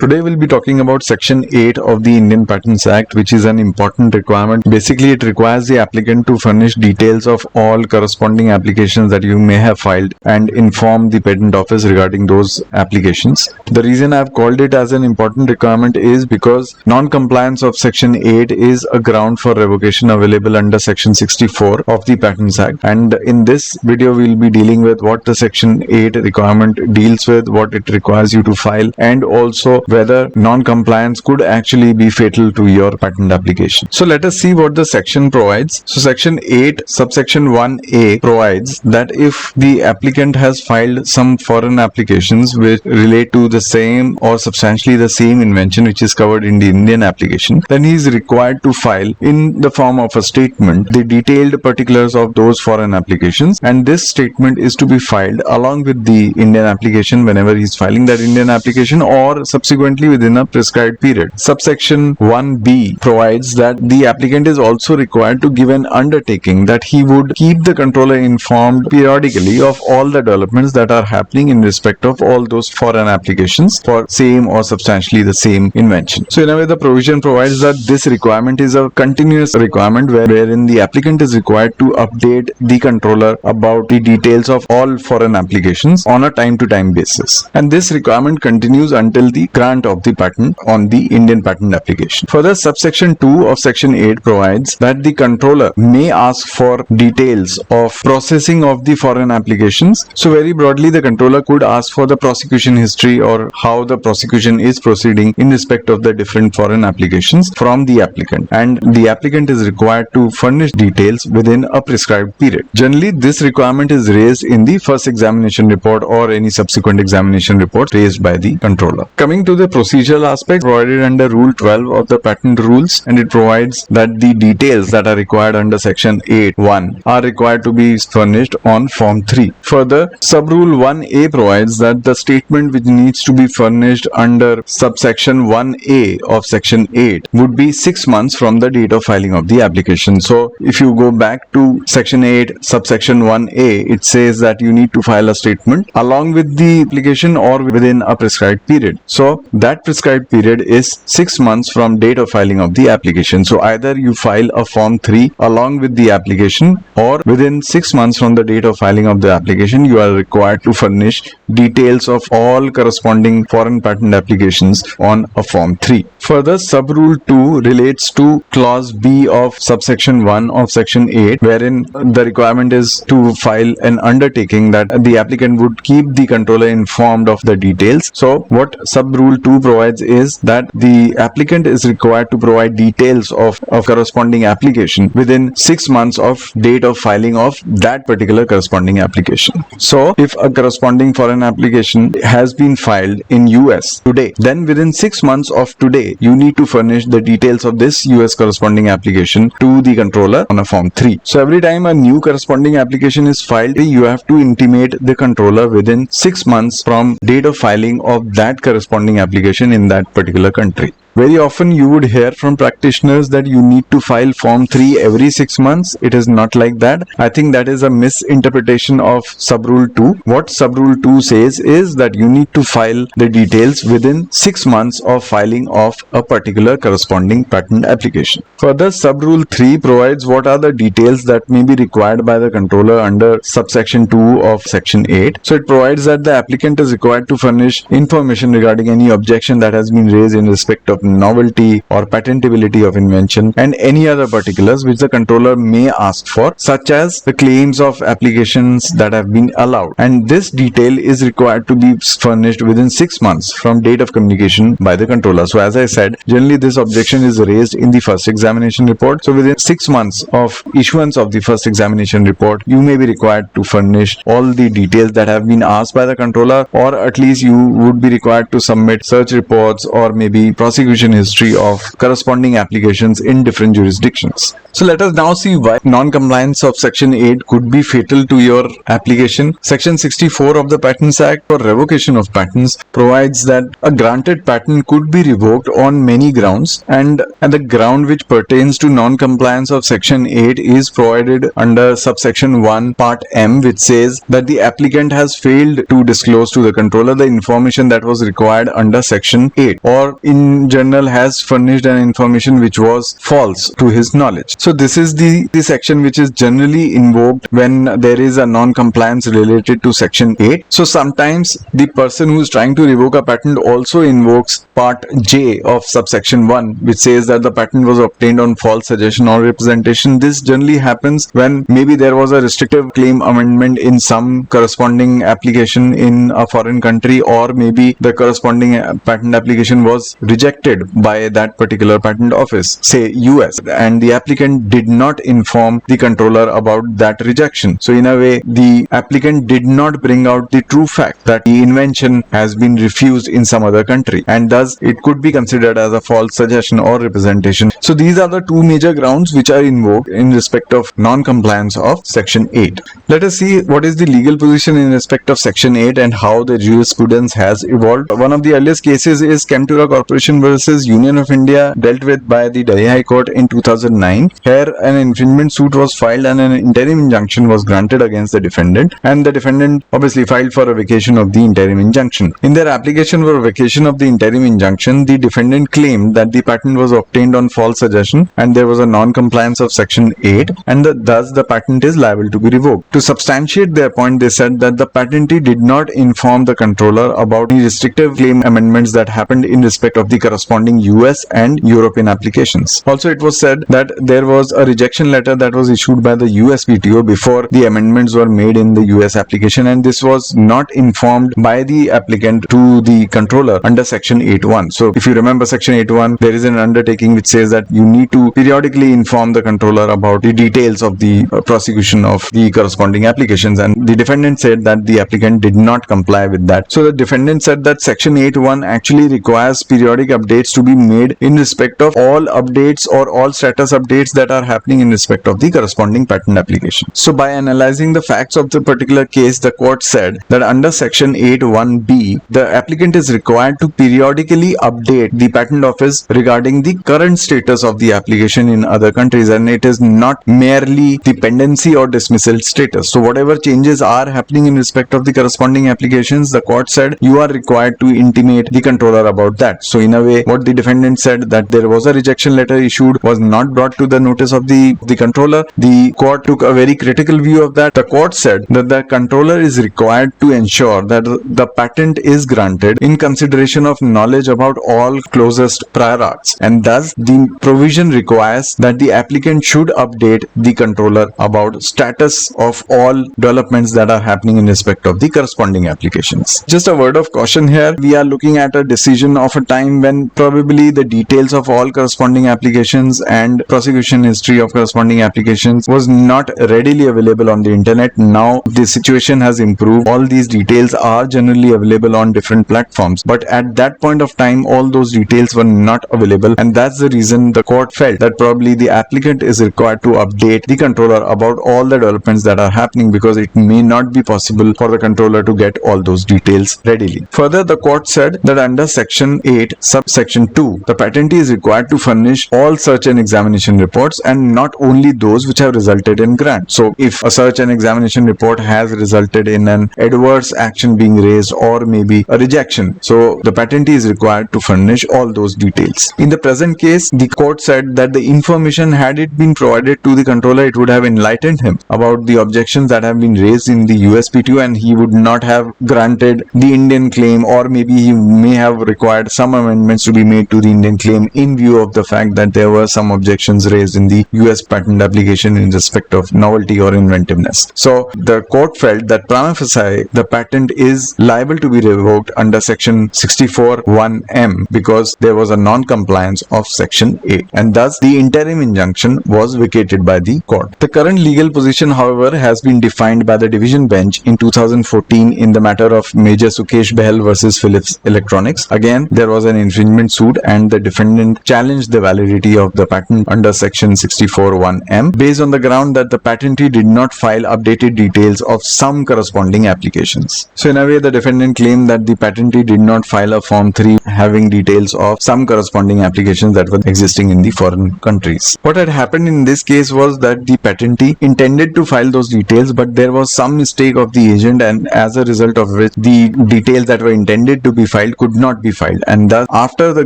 Today we'll be talking about Section 8 of the Indian Patents Act, which is an important requirement. Basically, it requires the applicant to furnish details of all corresponding applications that you may have filed and inform the patent office regarding those applications. The reason I've called it as an important requirement is because non-compliance of Section 8 is a ground for revocation available under Section 64 of the Patents Act. And in this video, we'll be dealing with what the Section 8 requirement deals with, what it requires you to file, and also whether non-compliance could actually be fatal to your patent application. So let us see what the section provides. So Section 8 subsection 1A provides that if the applicant has filed some foreign applications which relate to the same or substantially the same invention which is covered in the Indian application, then he is required to file in the form of a statement the detailed particulars of those foreign applications, and this statement is to be filed along with the Indian application whenever he is filing that Indian application or subsequently within a prescribed period. Subsection 1B provides that the applicant is also required to give an undertaking that he would keep the controller informed periodically of all the developments that are happening in respect of all those foreign applications for same or substantially the same invention. So in a way, the provision provides that this requirement is a continuous requirement wherein the applicant is required to update the controller about the details of all foreign applications on a time-to-time basis. And this requirement continues until the grant of the patent on the Indian patent application. Further, subsection 2 of Section 8 provides that the controller may ask for details of processing of the foreign applications. So very broadly, the controller could ask for the prosecution history or how the prosecution is proceeding in respect of the different foreign applications from the applicant, and the applicant is required to furnish details within a prescribed period. Generally, this requirement is raised in the first examination report or any subsequent examination report raised by the controller. Coming to the procedural aspect provided under Rule 12 of the patent rules, and it provides that the details that are required under Section 8.1 are required to be furnished on Form 3. Further, Sub-Rule 1A provides that the statement which needs to be furnished under subsection 1A of Section 8 would be 6 months from the date of filing of the application. So if you go back to Section 8 subsection 1A, it says that you need to file a statement along with the application or within a prescribed period. So that prescribed period is 6 months from date of filing of the application. So either you file a Form 3 along with the application, or within 6 months from the date of filing of the application, you are required to furnish details of all corresponding foreign patent applications on a Form 3. Further, Sub-Rule 2 relates to Clause B of subsection 1 of Section 8, wherein the requirement is to file an undertaking that the applicant would keep the controller informed of the details. So what Sub-Rule 2 provides is that the applicant is required to provide details of corresponding application within 6 months of date of filing of that particular corresponding application. So if a corresponding foreign application has been filed in US today, then within 6 months of today, you need to furnish the details of this US corresponding application to the controller on a Form 3. So every time a new corresponding application is filed, you have to intimate the controller within 6 months from date of filing of that corresponding application in that particular country. Very often you would hear from practitioners that you need to file Form 3 every 6 months. It is not like that. I think that is a misinterpretation of Sub-Rule 2. What Sub-Rule 2 says is that you need to file the details within 6 months of filing of a particular corresponding patent application. Further, Sub-Rule 3 provides what are the details that may be required by the controller under subsection 2 of Section 8. So it provides that the applicant is required to furnish information regarding any objection that has been raised in respect of novelty or patentability of invention and any other particulars which the controller may ask for, such as the claims of applications that have been allowed, and this detail is required to be furnished within 6 months from date of communication by the controller. So as I said, generally this objection is raised in the first examination report. So within 6 months of issuance of the first examination report, you may be required to furnish all the details that have been asked by the controller, or at least you would be required to submit search reports or maybe prosecution prosecution history of corresponding applications in different jurisdictions. So let us now see why non-compliance of Section 8 could be fatal to your application. Section 64 of the Patents Act for revocation of patents provides that a granted patent could be revoked on many grounds, and the ground which pertains to non-compliance of Section 8 is provided under subsection 1 part M, which says that the applicant has failed to disclose to the controller the information that was required under Section 8, or in general has furnished an information which was false to his knowledge. So this is the section which is generally invoked when there is a non-compliance related to Section 8. So sometimes the person who is trying to revoke a patent also invokes part J of subsection 1, which says that the patent was obtained on false suggestion or representation. This generally happens when maybe there was a restrictive claim amendment in some corresponding application in a foreign country, or maybe the corresponding patent application was rejected by that particular patent office, say US, and the applicant did not inform the controller about that rejection. So in a way, the applicant did not bring out the true fact that the invention has been refused in some other country, and thus it could be considered as a false suggestion or representation. So these are the two major grounds which are invoked in respect of non-compliance of Section 8. Let us see what is the legal position in respect of Section 8 and how the jurisprudence has evolved. One of the earliest cases is Chemtura Corporation versus Union of India, dealt with by the Delhi High Court in 2009. Here an infringement suit was filed and an interim injunction was granted against the defendant, and the defendant obviously filed for a vacation of the interim injunction. In their application for a vacation of the interim injunction, the defendant claimed that the patent was obtained on false suggestion and there was a non-compliance of Section 8, and thus the patent is liable to be revoked. To substantiate their point, they said that the patentee did not inform the controller about the restrictive claim amendments that happened in respect of the corresponding US and European applications. Also, it was said that there was a rejection letter that was issued by the USPTO before the amendments were made in the US application, and this was not informed by the applicant to the controller under Section 8.1. So if you remember Section 8.1, there is an undertaking which says that you need to periodically inform the controller about the details of the prosecution of the corresponding applications, and the defendant said that the applicant did not comply with that. So the defendant said that Section 8.1 actually requires periodic updates to be made in respect of all updates or all status updates that are happening in respect of the corresponding patent application. So by analyzing the facts of the particular case, the court said that under Section 8.1b, the applicant is required to periodically update the patent office regarding the current status of the application in other countries, and it is not merely the pendency or dismissal status. So whatever changes are happening in respect of the corresponding applications, the court said you are required to intimate the controller about that. So in a way, what the defendant said, that there was a rejection letter issued, was not brought to the notice of the controller. The court took a very critical view of that. The court said that the controller is required to ensure that the patent is granted in consideration of knowledge about all closest prior arts, and thus the provision requires that the applicant should update the controller about status of all developments that are happening in respect of the corresponding applications. Just a word of caution here, we are looking at a decision of a time when probably the details of all corresponding applications and prosecution history of corresponding applications was not readily available on the internet. Now the situation has improved. All these details are generally available on different platforms, but at that point of time all those details were not available, and that's the reason the court felt that probably the applicant is required to update the controller about all the developments that are happening, because it may not be possible for the controller to get all those details readily. Further, the court said that under Section 8 subsection 2, the patentee is required to furnish all search and examination reports, and not only those which have resulted in grant. So if a search and examination report has resulted in an adverse action being raised or maybe a rejection, so the patentee is required to furnish all those details. In the present case, the court said that the information, had it been provided to the controller, it would have enlightened him about the objections that have been raised in the USPTO, and he would not have granted the Indian claim, or maybe he may have required some amendments to be made to the Indian claim in view of the fact that there were some objections raised in the US patent application in respect of novelty or inventiveness. So the court felt that prima facie the patent is liable to be revoked under Section 64(1)(m) because there was a non-compliance of Section 8, and thus the interim injunction was vacated by the court. The current legal position, however, has been defined by the division bench in 2014 in the matter of Major Sukesh Behl versus Philips Electronics. Again, there was an infringement infringement suit, and the defendant challenged the validity of the patent under section 64(1)(m) based on the ground that the patentee did not file updated details of some corresponding applications. So in a way, the defendant claimed that the patentee did not file a Form 3 having details of some corresponding applications that were existing in the foreign countries. What had happened in this case was that the patentee intended to file those details, but there was some mistake of the agent, and as a result of which the details that were intended to be filed could not be filed. And thus, after the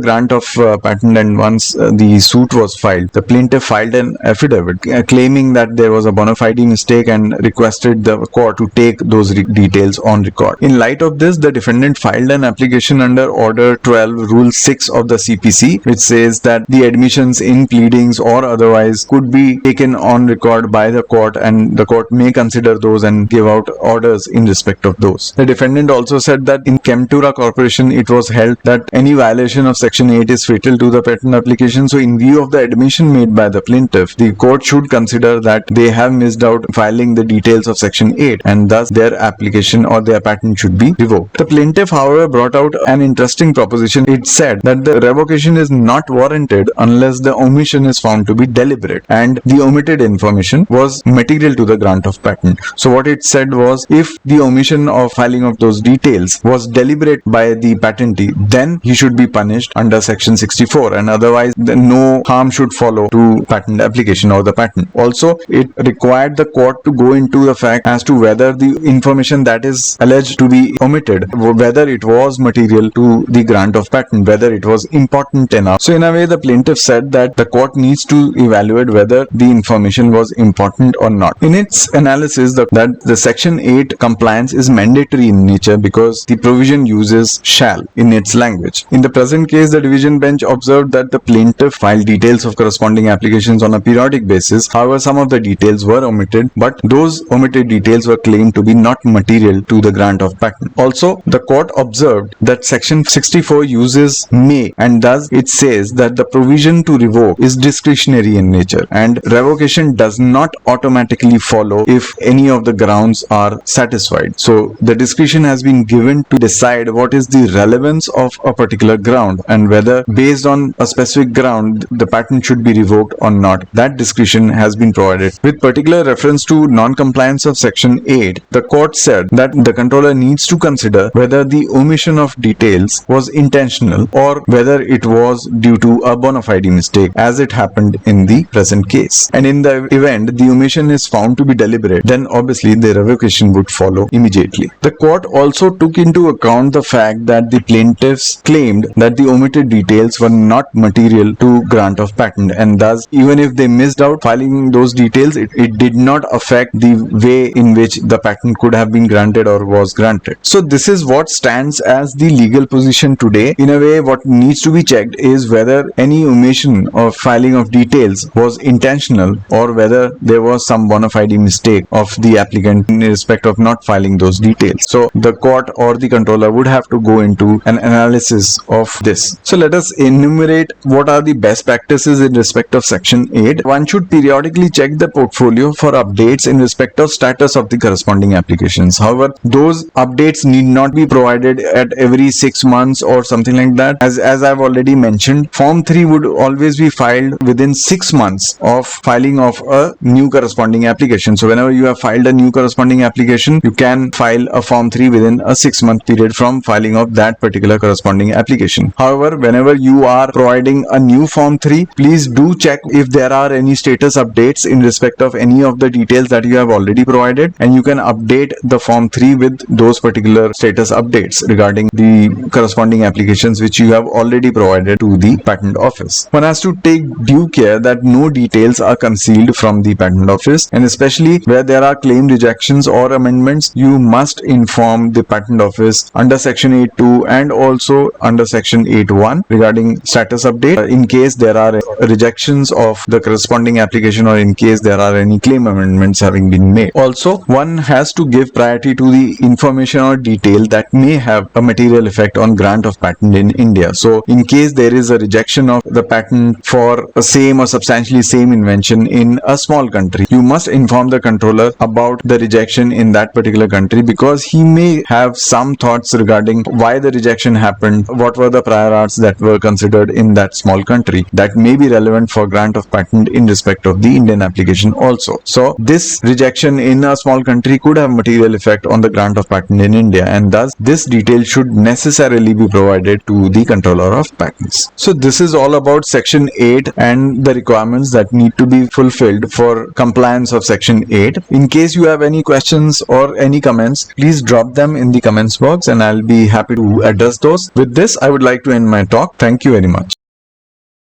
grant of patent and once the suit was filed, the plaintiff filed an affidavit claiming that there was a bona fide mistake and requested the court to take those details on record. In light of this, the defendant filed an application under Order 12, Rule 6 of the CPC, which says that the admissions in pleadings or otherwise could be taken on record by the court, and the court may consider those and give out orders in respect of those. The defendant also said that in Chemtura Corporation, it was held that any violation of Section 8 is fatal to the patent application. So in view of the admission made by the plaintiff, the court should consider that they have missed out filing the details of Section 8, and thus their application or their patent should be revoked. The plaintiff, however, brought out an interesting proposition. It said that the revocation is not warranted unless the omission is found to be deliberate and the omitted information was material to the grant of patent. So what it said was, if the omission of filing of those details was deliberate by the patentee, then he should be punished under Section 64, and otherwise no harm should follow to patent application or the patent. Also, it required the court to go into the fact as to whether the information that is alleged to be omitted, whether it was material to the grant of patent, whether it was important enough. So in a way, the plaintiff said that the court needs to evaluate whether the information was important or not. In its analysis, that the Section 8 compliance is mandatory in nature because the provision uses shall in its language. In the present case, the division bench observed that the plaintiff filed details of corresponding applications on a periodic basis. However, some of the details were omitted, but those omitted details were claimed to be not material to the grant of patent. Also, the court observed that Section 64 uses may, and thus it says that the provision to revoke is discretionary in nature, and revocation does not automatically follow if any of the grounds are satisfied. So the discretion has been given to decide what is the relevance of a particular ground and whether based on a specific ground the patent should be revoked or not. That discretion has been provided. With particular reference to non-compliance of Section 8, the court said that the controller needs to consider whether the omission of details was intentional or whether it was due to a bona fide mistake, as it happened in the present case. And in the event the omission is found to be deliberate, then obviously the revocation would follow immediately. The court also took into account the fact that the plaintiffs claimed that the omitted details were not material to grant of patent, and thus even if they missed out filing those details, it did not affect the way in which the patent could have been granted or was granted. So this is what stands as the legal position today. In a way, what needs to be checked is whether any omission of filing of details was intentional or whether there was some bona fide mistake of the applicant in respect of not filing those details. So the court or the controller would have to go into an analysis of this. So let us enumerate what are the best practices in respect of Section 8. One should periodically check the portfolio for updates in respect of status of the corresponding applications. However, those updates need not be provided at every 6 months or something like that. As I've already mentioned, Form 3 would always be filed within 6 months of filing of a new corresponding application. So whenever you have filed a new corresponding application, you can file a Form 3 within a 6-month period from filing of that particular corresponding application. However, whenever you are providing a new Form 3, please do check if there are any status updates in respect of any of the details that you have already provided, and you can update the Form 3 with those particular status updates regarding the corresponding applications which you have already provided to the patent office. One has to take due care that no details are concealed from the patent office, and especially where there are claim rejections or amendments, you must inform the patent office under Section 8.2 and also under Section 8.1 regarding status update in case there are rejections of the corresponding application or in case there are any claim amendments having been made. Also, one has to give priority to the information or detail that may have a material effect on grant of patent in India. So in case there is a rejection of the patent for a same or substantially same invention in a small country, you must inform the controller about the rejection in that particular country, because he may have some thoughts regarding why the rejection happened, what were the prior prior arts that were considered in that small country that may be relevant for grant of patent in respect of the Indian application also. So this rejection in a small country could have material effect on the grant of patent in India, and thus this detail should necessarily be provided to the controller of patents. So this is all about section 8 and the requirements that need to be fulfilled for compliance of section 8. In case you have any questions or any comments, please drop them in the comments box and I'll be happy to address those. With this, I would like to end my talk. Thank you very much.